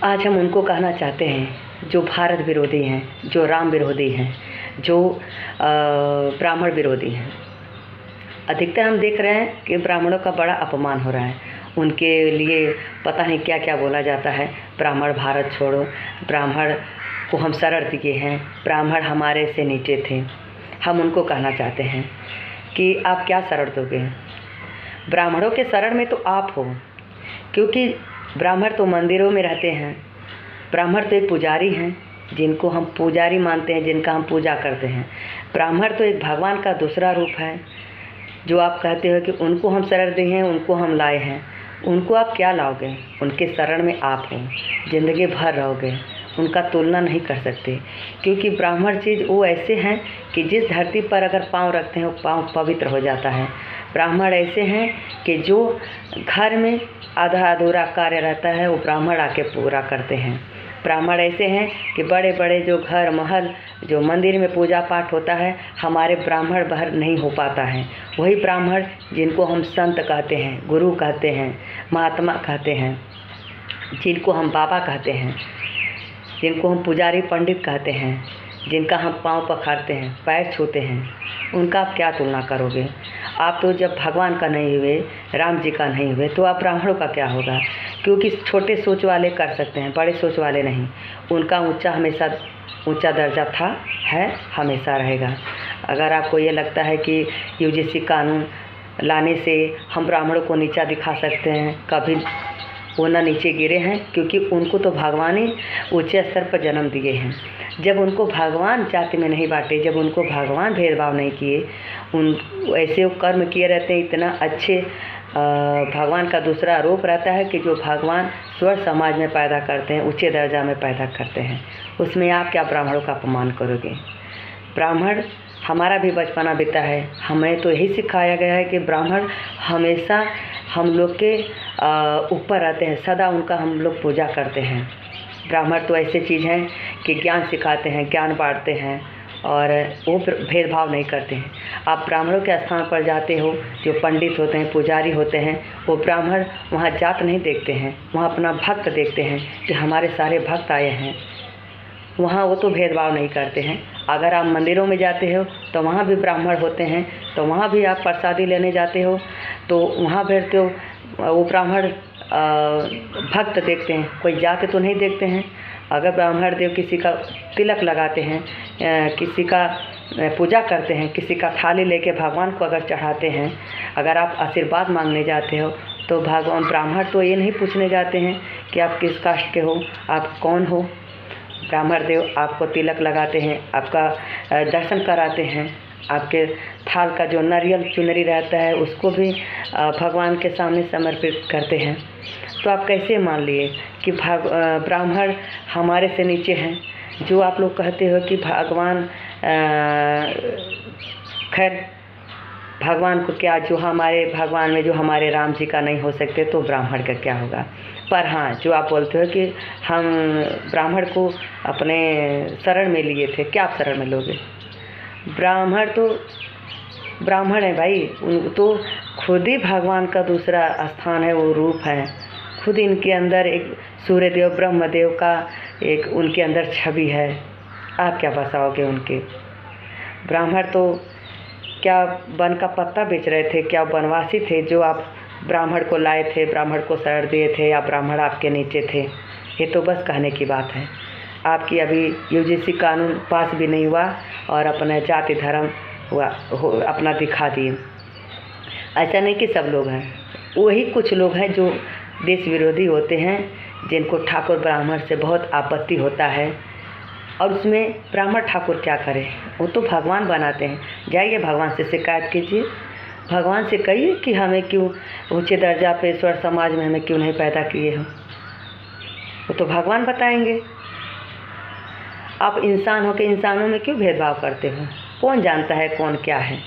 आज हम उनको कहना चाहते हैं जो भारत विरोधी हैं, जो राम विरोधी हैं, जो ब्राह्मण विरोधी हैं। अधिकतर हम देख रहे हैं कि ब्राह्मणों का बड़ा अपमान हो रहा है, उनके लिए पता नहीं क्या क्या बोला जाता है। ब्राह्मण भारत छोड़ो, ब्राह्मण को हम शरण दिए हैं, ब्राह्मण हमारे से नीचे थे। हम उनको कहना चाहते हैं कि आप क्या शरण दोगे? ब्राह्मणों के शरण में तो आप हो, क्योंकि ब्राह्मण तो मंदिरों में रहते हैं। ब्राह्मण तो एक पुजारी हैं, जिनको हम पुजारी मानते हैं, जिनका हम पूजा करते हैं। ब्राह्मण तो एक भगवान का दूसरा रूप है। जो आप कहते हो कि उनको हम शरण दिए हैं, उनको हम लाए हैं, उनको आप क्या लाओगे? उनके शरण में आप हो, ज़िंदगी भर रहोगे, उनका तुलना नहीं कर सकते। क्योंकि ब्राह्मण चीज़ वो ऐसे हैं कि जिस धरती पर अगर पाँव रखते हैं वो पाँव पवित्र हो जाता है। ब्राह्मण ऐसे हैं कि जो घर में आधा अधूरा कार्य रहता है वो ब्राह्मण आके पूरा करते हैं। ब्राह्मण ऐसे हैं कि बड़े बड़े जो घर महल, जो मंदिर में पूजा पाठ होता है, हमारे ब्राह्मण बाहर नहीं हो पाता है। वही ब्राह्मण जिनको हम संत कहते हैं, गुरु कहते हैं, महात्मा कहते हैं, जिनको हम बाबा कहते हैं, जिनको हम पुजारी पंडित कहते हैं, जिनका हम पाँव पखारते हैं, पैर छूते हैं, उनका आप क्या तुलना करोगे? आप तो जब भगवान का नहीं हुए, राम जी का नहीं हुए, तो आप ब्राह्मणों का क्या होगा? क्योंकि छोटे सोच वाले कर सकते हैं, बड़े सोच वाले नहीं। उनका हमेशा ऊंचा दर्जा था, है, हमेशा रहेगा। अगर आपको ये लगता है कि यूजीसी कानून लाने से हम ब्राह्मणों को नीचा दिखा सकते हैं, कभी वो ना नीचे गिरे हैं, क्योंकि उनको तो भगवान ही ऊंचे स्तर पर जन्म दिए हैं। जब उनको भगवान जाति में नहीं बांटे, जब उनको भगवान भेदभाव नहीं किए, उन ऐसे कर्म किए रहते हैं इतना अच्छे। भगवान का दूसरा रूप रहता है कि जो भगवान स्वर्ग समाज में पैदा करते हैं, ऊंचे दर्जा में पैदा करते हैं, उसमें आप क्या ब्राह्मणों का अपमान करोगे? ब्राह्मण हमारा भी बचपना बीता है, हमें तो यही सिखाया गया है कि ब्राह्मण हमेशा हम लोग के ऊपर रहते हैं, सदा उनका हम लोग पूजा करते हैं। ब्राह्मण तो ऐसी चीज़ हैं कि ज्ञान सिखाते हैं, ज्ञान बांटते हैं, और वो भेदभाव नहीं करते हैं। आप ब्राह्मणों के स्थान पर जाते हो, जो पंडित होते हैं, पुजारी होते हैं, वो ब्राह्मण वहाँ जात नहीं देखते हैं, वहाँ अपना भक्त देखते हैं कि हमारे सारे भक्त आए हैं। वहाँ वो तो भेदभाव नहीं करते हैं। अगर आप मंदिरों में जाते हो तो वहाँ भी ब्राह्मण होते हैं, तो वहाँ भी आप प्रसादी लेने जाते हो तो वहाँ बैठते हो, वो ब्राह्मण भक्त देखते हैं, कोई जाति तो नहीं देखते हैं। अगर ब्राह्मण देव किसी का तिलक लगाते हैं, किसी का पूजा करते हैं, किसी का थाली लेके भगवान को अगर चढ़ाते हैं, अगर आप आशीर्वाद मांगने जाते हो तो भगवान ब्राह्मण तो ये नहीं पूछने जाते हैं कि आप किस कास्ट के हो, आप कौन हो। ब्राह्मण देव आपको तिलक लगाते हैं, आपका दर्शन कराते हैं, आपके थाल का जो नारियल चुनरी रहता है उसको भी भगवान के सामने समर्पित करते हैं। तो आप कैसे मान लिए कि ब्राह्मण हमारे से नीचे हैं? जो आप लोग कहते हो कि भगवान, खैर भगवान को क्या, जो हमारे भगवान में जो हमारे राम जी का नहीं हो सकते, तो ब्राह्मण का क्या होगा? पर हाँ, जो आप बोलते हो कि हम ब्राह्मण को अपने शरण में लिए थे, क्या आप शरण में लोगे? ब्राह्मण तो ब्राह्मण है भाई, तो खुद ही भगवान का दूसरा स्थान है, वो रूप है। खुद इनके अंदर एक सूर्यदेव ब्रह्मदेव का एक उनके अंदर छवि है। आप क्या बसाओगे उनके? ब्राह्मण तो क्या वन का पत्ता बेच रहे थे? क्या वनवासी थे जो आप ब्राह्मण को लाए थे, ब्राह्मण को शरण दिए थे, या ब्राह्मण आपके नीचे थे? ये तो बस कहने की बात है। आपकी अभी यूजीसी कानून पास भी नहीं हुआ और अपना जाति धर्म अपना दिखा दिए। ऐसा नहीं कि सब लोग हैं, वही कुछ लोग हैं जो देश विरोधी होते हैं, जिनको ठाकुर ब्राह्मण से बहुत आपत्ति होता है। और उसमें ब्राह्मण ठाकुर क्या करें? वो तो भगवान बनाते हैं। जाइए भगवान से शिकायत कीजिए, भगवान से कहिए कि हमें क्यों ऊंचे दर्जा पे स्वर्ग समाज में हमें क्यों नहीं पैदा किए हो। वो तो भगवान बताएंगे। आप इंसान हो के इंसानों में क्यों भेदभाव करते हो? कौन जानता है कौन क्या है?